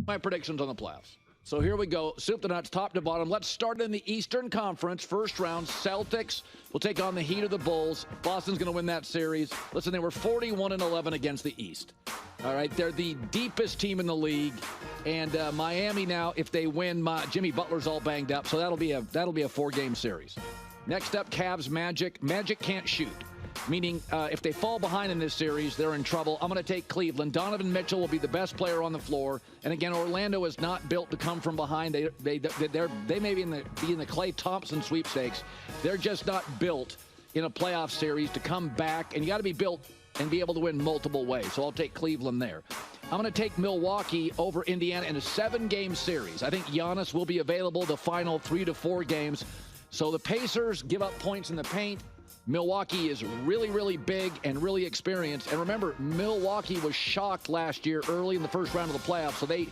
My predictions on the playoffs. So here we go. Soup to nuts, top to bottom. Let's start in the Eastern Conference. First round, Celtics will take on the Heat of the Bulls. Boston's going to win that series. Listen, they were 41-11 against the East. All right, they're the deepest team in the league. And Miami now, if they win, Jimmy Butler's all banged up. So that'll be a 4-game series. Next up, Cavs Magic. Magic can't shoot. Meaning, if they fall behind in this series, they're in trouble. I'm going to take Cleveland. Donovan Mitchell will be the best player on the floor. And again, Orlando is not built to come from behind. They may be in the Klay Thompson sweepstakes. They're just not built in a playoff series to come back. And you got to be built and be able to win multiple ways. So I'll take Cleveland there. I'm going to take Milwaukee over Indiana in a 7-game series. I think Giannis will be available the final 3 to 4 games. So the Pacers give up points in the paint. Milwaukee is really, really big and really experienced. And remember, Milwaukee was shocked last year early in the first round of the playoffs, so they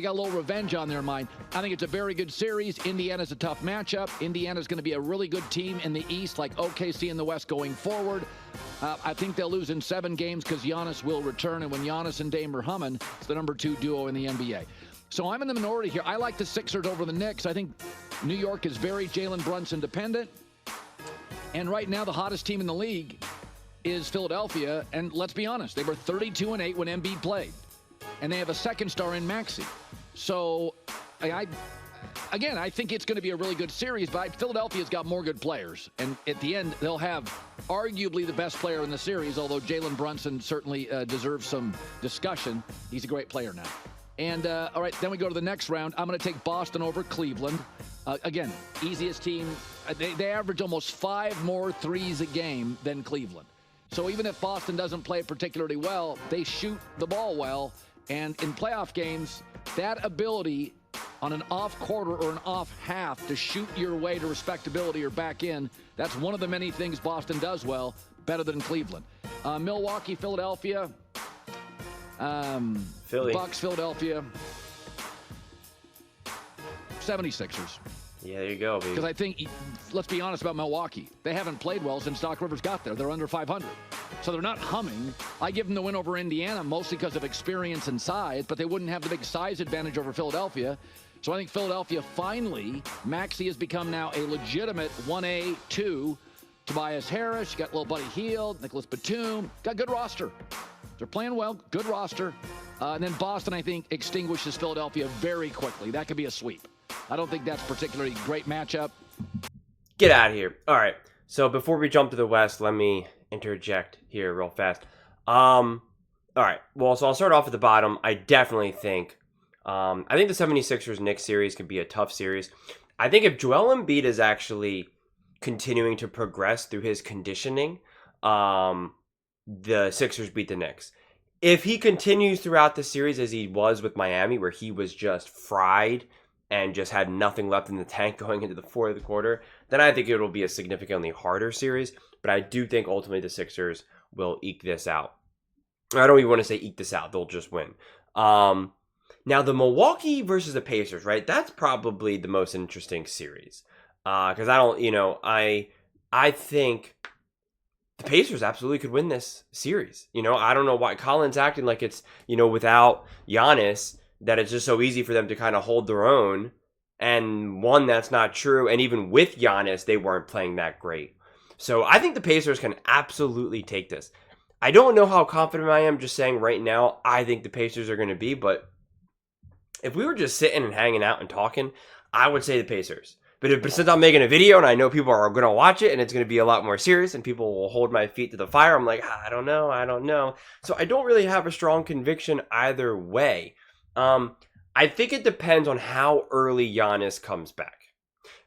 got a little revenge on their mind. I think it's a very good series. Indiana's a tough matchup. Indiana's going to be a really good team in the East, like OKC in the West going forward. I think they'll lose in 7 games because Giannis will return, and when Giannis and Dame are humming, it's the number 2 duo in the NBA. So I'm in the minority here. I like the Sixers over the Knicks. I think New York is very Jalen Brunson dependent. And right now, the hottest team in the league is Philadelphia. And let's be honest, they were 32-8 when Embiid played. And they have a second star in Maxey. So, I think it's going to be a really good series. But Philadelphia's got more good players. And at the end, they'll have arguably the best player in the series, although Jalen Brunson certainly deserves some discussion. He's a great player now. And, all right, then we go to the next round. I'm going to take Boston over Cleveland. Again, easiest team. They average almost 5 more threes a game than Cleveland. So even if Boston doesn't play particularly well, they shoot the ball well. And in playoff games, that ability on an off quarter or an off half to shoot your way to respectability or back in, that's one of the many things Boston does well, better than Cleveland. Milwaukee, Philadelphia. Philly. Bucks, Philadelphia. 76ers. Yeah, there you go, baby. Because I think, let's be honest about Milwaukee. They haven't played well since Doc Rivers got there. They're under 500. So they're not humming. I give them the win over Indiana mostly because of experience and size, but they wouldn't have the big size advantage over Philadelphia. So I think Philadelphia finally, Maxey has become now a legitimate 1A, 2. Tobias Harris, you got little Buddy Hield, Nicholas Batum. Got a good roster. They're playing well, good roster. And then Boston, I think, extinguishes Philadelphia very quickly. That could be a sweep. I don't think that's particularly great matchup. Get out of here. All right. So before we jump to the West, let me interject here real fast. All right. Well, so I'll start off at the bottom. I definitely think, the 76ers Knicks series could be a tough series. I think if Joel Embiid is actually continuing to progress through his conditioning, the Sixers beat the Knicks. If he continues throughout the series as he was with Miami, where he was just fried and just had nothing left in the tank going into the fourth quarter, then I think it'll be a significantly harder series. But I do think ultimately the Sixers will eke this out. I don't even want to say eke this out. They'll just win. Now, the Milwaukee versus the Pacers, right? That's probably the most interesting series. Because I think the Pacers absolutely could win this series. I don't know why Colin's acting like it's, without Giannis, that it's just so easy for them to kind of hold their own. And one, that's not true. And even with Giannis, they weren't playing that great. So I think the Pacers can absolutely take this. I don't know how confident I am just saying right now, I think the Pacers are going to be. But if we were just sitting and hanging out and talking, I would say the Pacers. But since I'm making a video and I know people are going to watch it and it's going to be a lot more serious and people will hold my feet to the fire, I'm like, I don't know. So I don't really have a strong conviction either way. I think it depends on how early Giannis comes back.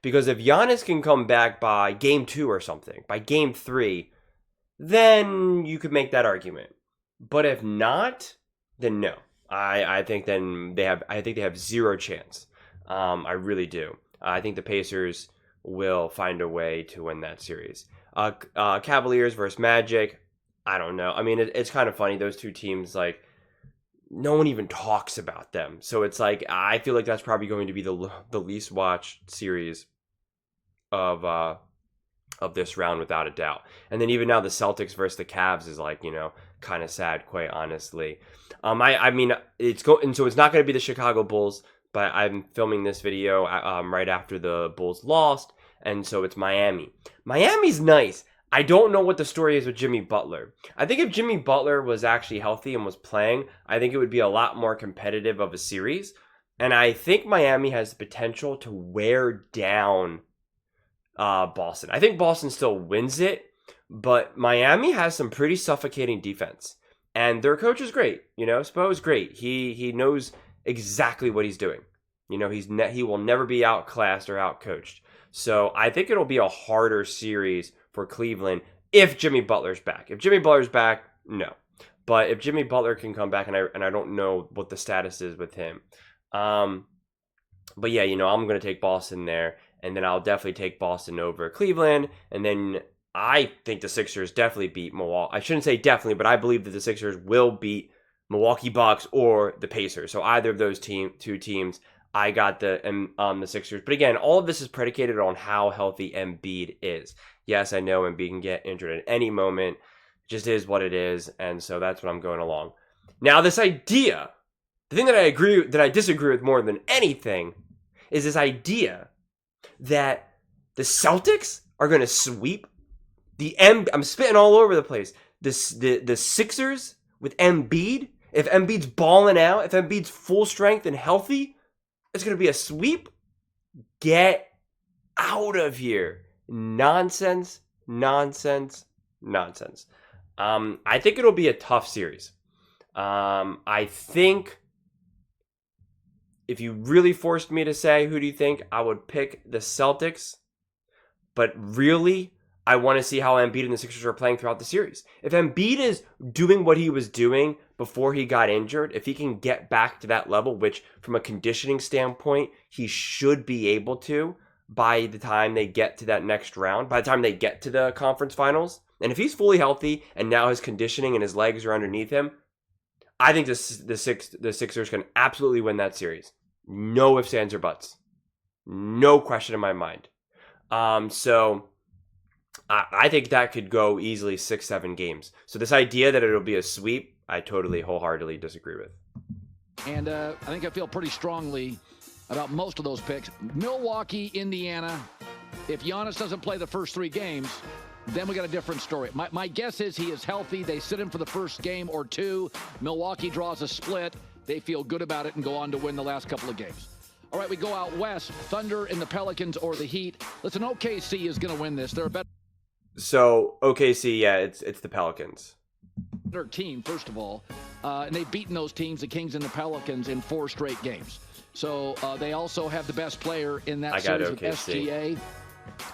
Because if Giannis can come back by game 2 or something, by game 3, then you could make that argument. But if not, then no. I think they have zero chance. I really do. I think the Pacers will find a way to win that series. Cavaliers versus Magic, I don't know. I mean, it's kind of funny. Those two teams, like, no one even talks about them. So it's like, I feel like that's probably going to be the least watched series of this round without a doubt. And then even now the Celtics versus the Cavs is like, kind of sad, quite honestly. I mean, and so it's not going to be the Chicago Bulls, but I'm filming this video right after the Bulls lost, and so it's Miami. Miami's nice. I don't know what the story is with Jimmy Butler. I think if Jimmy Butler was actually healthy and was playing, I think it would be a lot more competitive of a series. And I think Miami has the potential to wear down Boston. I think Boston still wins it, but Miami has some pretty suffocating defense. And their coach is great. Spo is great. He knows exactly what he's doing. He will never be outclassed or outcoached. So I think it'll be a harder series for Cleveland if Jimmy Butler's back. If Jimmy Butler's back, no. But if Jimmy Butler can come back, and I don't know what the status is with him. But yeah, I'm going to take Boston there, and then I'll definitely take Boston over Cleveland, and then I think the Sixers definitely beat Milwaukee. I shouldn't say definitely, but I believe that the Sixers will beat Milwaukee Bucks or the Pacers. So either of those two teams, I got the Sixers. But again, all of this is predicated on how healthy Embiid is. Yes, I know Embiid can get injured at any moment. It just is what it is, and so that's what I'm going along. Now, this idea, the thing that I disagree with more than anything, is this idea that the Celtics are going to sweep I'm spitting all over the place. The Sixers with Embiid. If Embiid's balling out, if Embiid's full strength and healthy, it's going to be a sweep. Get out of here. Nonsense. I think it'll be a tough series. I think if you really forced me to say who do you think, I would pick the Celtics. But really, I want to see how Embiid and the Sixers are playing throughout the series. If Embiid is doing what he was doing before he got injured, if he can get back to that level, which from a conditioning standpoint, he should be able to by the time they get to that next round, by the time they get to the conference finals. And if he's fully healthy and now his conditioning and his legs are underneath him, I think the Sixers can absolutely win that series. No ifs, ands, or buts. No question in my mind. So I think that could go easily 6-7 games. So this idea that it'll be a sweep, I totally wholeheartedly disagree with. And I think I feel pretty strongly about most of those picks. Milwaukee, Indiana. If Giannis doesn't play the first 3 games, then we got a different story. My guess is he is healthy. They sit him for the first game or 2. Milwaukee draws a split. They feel good about it and go on to win the last couple of games. All right, we go out west. Thunder and the Pelicans or the Heat. Listen, OKC is going to win this. They're a better OKC, yeah, it's the Pelicans. Better team, first of all. And they've beaten those teams, the Kings and the Pelicans, in 4 straight games. So they also have the best player in that series with SGA.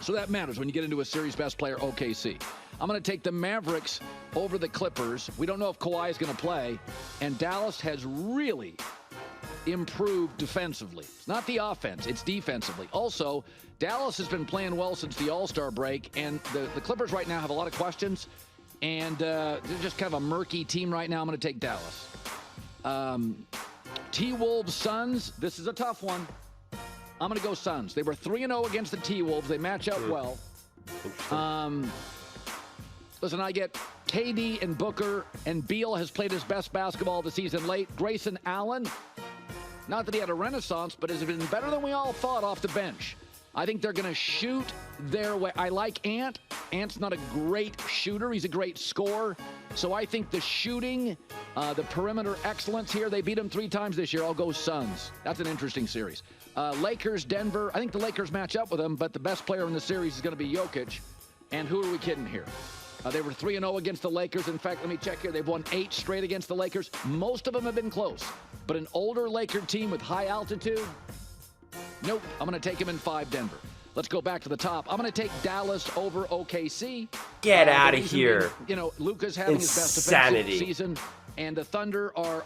So that matters when you get into a series best player, OKC. I'm going to take the Mavericks over the Clippers. We don't know if Kawhi is going to play. And Dallas has really improved defensively. It's not the offense, it's defensively. Also, Dallas has been playing well since the All-Star break, and the Clippers right now have a lot of questions, and they're just kind of a murky team right now. I'm going to take Dallas. T-Wolves, Suns, this is a tough one. I'm going to go Suns. They were 3-0 against the T-Wolves. They match up well. Listen, I get KD and Booker, and Beal has played his best basketball of the season late. Grayson Allen, not that he had a renaissance, but has been better than we all thought off the bench. I think they're going to shoot their way. I like Ant. Ant's not a great shooter. He's a great scorer. So I think the shooting, the perimeter excellence here, they beat him 3 times this year. I'll go Suns. That's an interesting series. Lakers, Denver. I think the Lakers match up with them, but the best player in the series is going to be Jokic. And who are we kidding here? They were 3-0 against the Lakers. In fact, let me check here. They've won 8 straight against the Lakers. Most of them have been close. But an older Laker team with high altitude, nope. I'm going to take him in 5, Denver. Let's go back to the top. I'm going to take Dallas over OKC. Get out of here. Luka's having his best defensive season. And the Thunder are,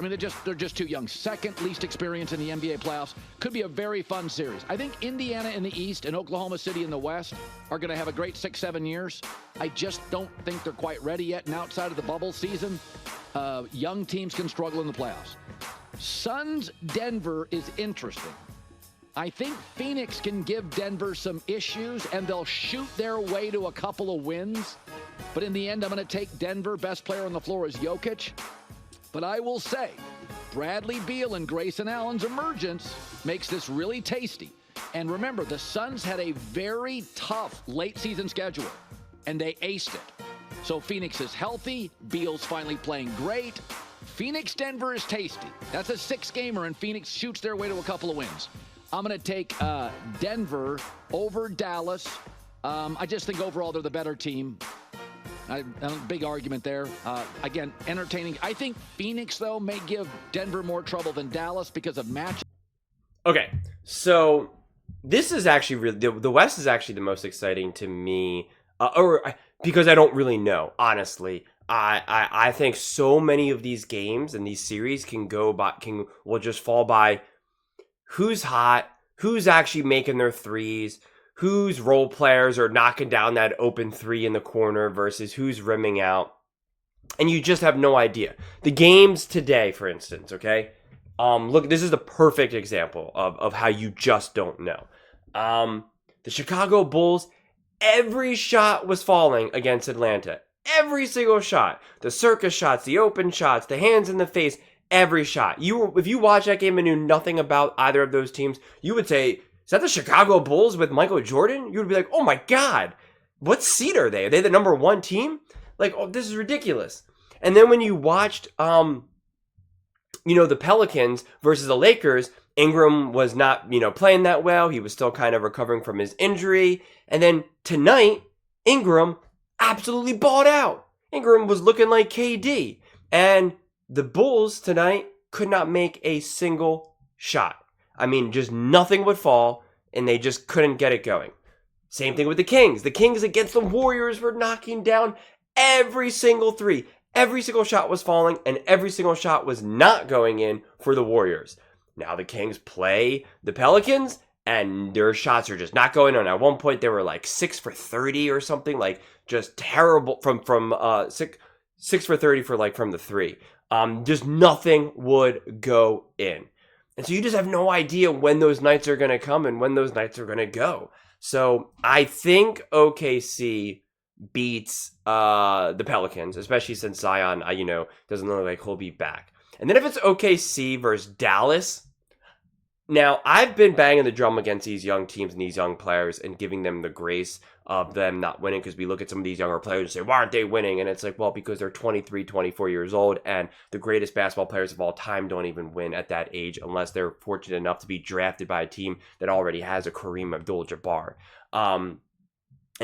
they're just too young. Second least experience in the NBA playoffs. Could be a very fun series. I think Indiana in the East and Oklahoma City in the West are going to have a great 6-7 years. I just don't think they're quite ready yet. And outside of the bubble season, young teams can struggle in the playoffs. Suns, Denver is interesting. I think Phoenix can give Denver some issues, and they'll shoot their way to a couple of wins. But in the end, I'm going to take Denver. Best player on the floor is Jokic. But I will say, Bradley Beal and Grayson Allen's emergence makes this really tasty. And remember, the Suns had a very tough late season schedule, and they aced it. So Phoenix is healthy. Beal's finally playing great. Phoenix-Denver is tasty. That's a 6-gamer, and Phoenix shoots their way to a couple of wins. I'm going to take Denver over Dallas. I just think overall they're the better team. Big argument there. Again, entertaining. I think Phoenix, though, may give Denver more trouble than Dallas because of match. Okay, so this is actually really, the West is actually the most exciting to me, because I don't really know, honestly. I think so many of these games and these series will just fall by who's hot, who's actually making their threes, whose role players are knocking down that open three in the corner versus who's rimming out. And you just have no idea. The games today, for instance, okay? Look, this is the perfect example of how you just don't know. The Chicago Bulls, every shot was falling against Atlanta. Every single shot. The circus shots, the open shots, the hands in the face, every shot. If you watch that game and knew nothing about either of those teams, you would say, is that the Chicago Bulls with Michael Jordan? You would be like, oh my God, what seed are they? Are they the number 1 team? Like, oh, this is ridiculous. And then when you watched, the Pelicans versus the Lakers, Ingram was not, playing that well. He was still kind of recovering from his injury. And then tonight, Ingram absolutely balled out. Ingram was looking like KD. And the Bulls tonight could not make a single shot. I mean, just nothing would fall, and they just couldn't get it going. Same thing with the Kings. The Kings against the Warriors were knocking down every single three. Every single shot was falling, and every single shot was not going in for the Warriors. Now the Kings play the Pelicans, and their shots are just not going on. At one point, they were like 6 for 30 or something, like just terrible from 6 for 30 from the three. Just nothing would go in. And so you just have no idea when those nights are going to come and when those nights are going to go. So I think OKC beats the Pelicans, especially since Zion, doesn't look like he'll be back. And then if it's OKC versus Dallas, now I've been banging the drum against these young teams and these young players and giving them the grace of them not winning, because we look at some of these younger players and say, why aren't they winning? And it's like, well, because they're 23, 24 years old, and the greatest basketball players of all time don't even win at that age unless they're fortunate enough to be drafted by a team that already has a Kareem Abdul-Jabbar. And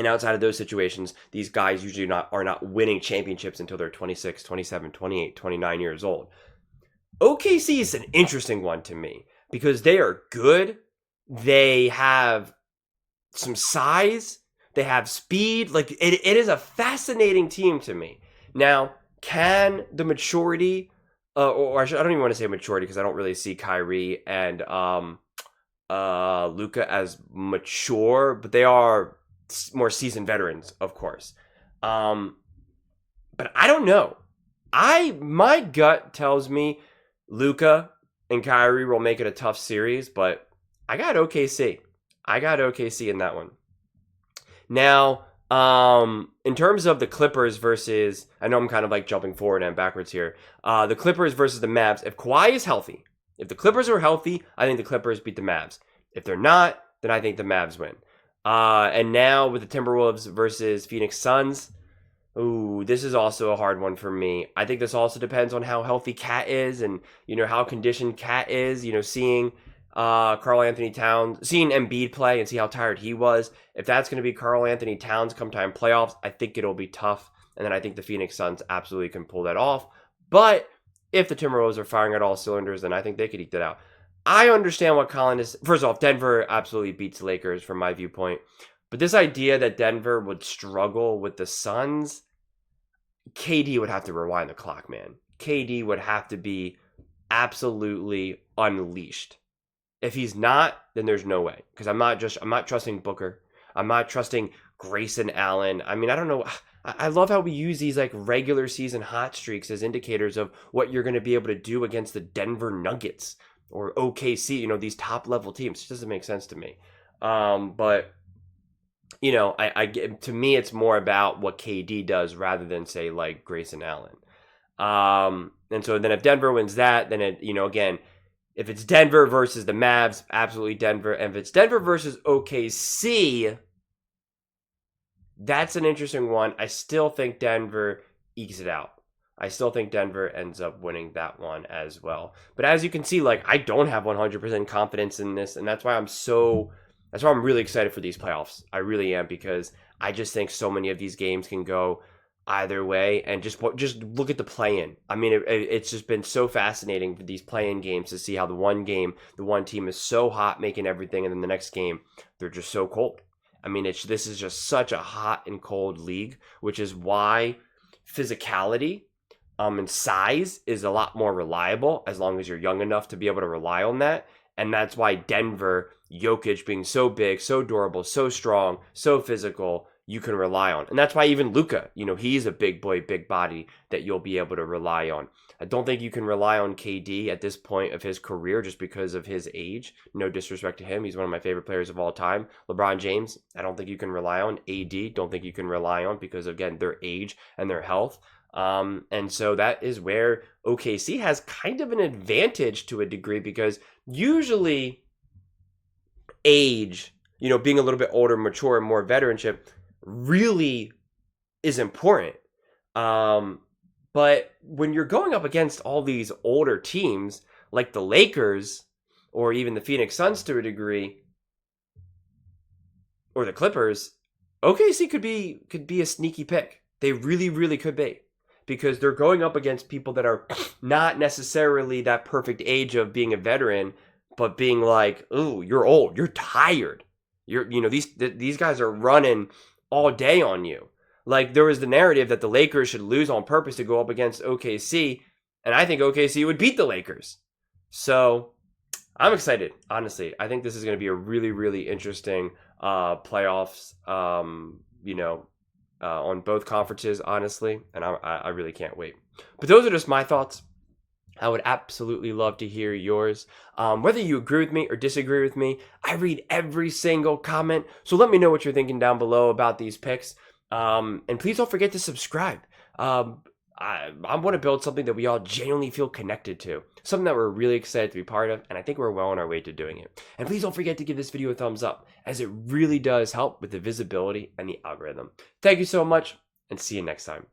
outside of those situations, these guys usually are not winning championships until they're 26, 27, 28, 29 years old. OKC is an interesting one to me because they are good. They have some size. They have speed. Like it is a fascinating team to me. Now, can the maturity, I don't even want to say maturity because I don't really see Kyrie and Luka as mature, but they are more seasoned veterans, of course. But I don't know. My gut tells me Luka and Kyrie will make it a tough series, but I got OKC. I got OKC in that one. Now, in terms of the Clippers versus, I know I'm kind of like jumping forward and backwards here. The Clippers versus the Mavs. If Kawhi is healthy, if the Clippers are healthy, I think the Clippers beat the Mavs. If they're not, then I think the Mavs win. And now with the Timberwolves versus Phoenix Suns, ooh, this is also a hard one for me. I think this also depends on how healthy Cat is and, how conditioned Cat is, seeing Karl Anthony Towns, seeing Embiid play and see how tired he was. If that's going to be Karl Anthony Towns come time playoffs, I think it'll be tough. And then I think the Phoenix Suns absolutely can pull that off. But if the Timberwolves are firing at all cylinders, then I think they could eke that out. I understand what Colin is. First off, Denver absolutely beats the Lakers from my viewpoint. But this idea that Denver would struggle with the Suns, KD would have to rewind the clock, man. KD would have to be absolutely unleashed. If he's not, then there's no way. Because I'm not trusting Booker. I'm not trusting Grayson Allen. I mean, I don't know. I love how we use these like regular season hot streaks as indicators of what you're going to be able to do against the Denver Nuggets or OKC, these top level teams. It doesn't make sense to me. But to me, it's more about what KD does rather than say like Grayson Allen. And so then if Denver wins that, then again, if it's Denver versus the Mavs, absolutely Denver. And if it's Denver versus OKC, that's an interesting one. I still think Denver ekes it out. I still think Denver ends up winning that one as well. But as you can see, like, I don't have 100% confidence in this, and that's why I'm really excited for these playoffs. I really am, because I just think so many of these games can go either way, and just look at the play-in. I mean, it's just been so fascinating for these play-in games to see how the one team is so hot making everything, and then the next game they're just so cold. I mean, this is just such a hot and cold league, which is why physicality and size is a lot more reliable as long as you're young enough to be able to rely on that. And that's why Denver, Jokic being so big, so durable, so strong, so physical, you can rely on. And that's why even Luka, he's a big boy, big body that you'll be able to rely on. I don't think you can rely on KD at this point of his career just because of his age. No disrespect to him. He's one of my favorite players of all time. LeBron James, I don't think you can rely on. AD, don't think you can rely on because, again, their age and their health. And so that is where OKC has kind of an advantage to a degree, because usually age, being a little bit older, mature, and more veteranship really is important. But when you're going up against all these older teams like the Lakers or even the Phoenix Suns to a degree, or the Clippers, OKC could be a sneaky pick. They really, really could be, because they're going up against people that are not necessarily that perfect age of being a veteran, but being like, "Ooh, you're old, you're tired. These guys are running all day on you." Like, there was the narrative that the Lakers should lose on purpose to go up against OKC, and I think OKC would beat the Lakers. So I'm excited, honestly. I think this is going to be a really, really interesting playoffs, on both conferences, honestly, and I really can't wait. But those are just my thoughts. I would absolutely love to hear yours. Whether you agree with me or disagree with me, I read every single comment, so let me know what you're thinking down below about these picks. And please don't forget to subscribe. I want to build something that we all genuinely feel connected to, something that we're really excited to be part of, and I think we're well on our way to doing it. And please don't forget to give this video a thumbs up, as it really does help with the visibility and the algorithm. Thank you so much, and see you next time.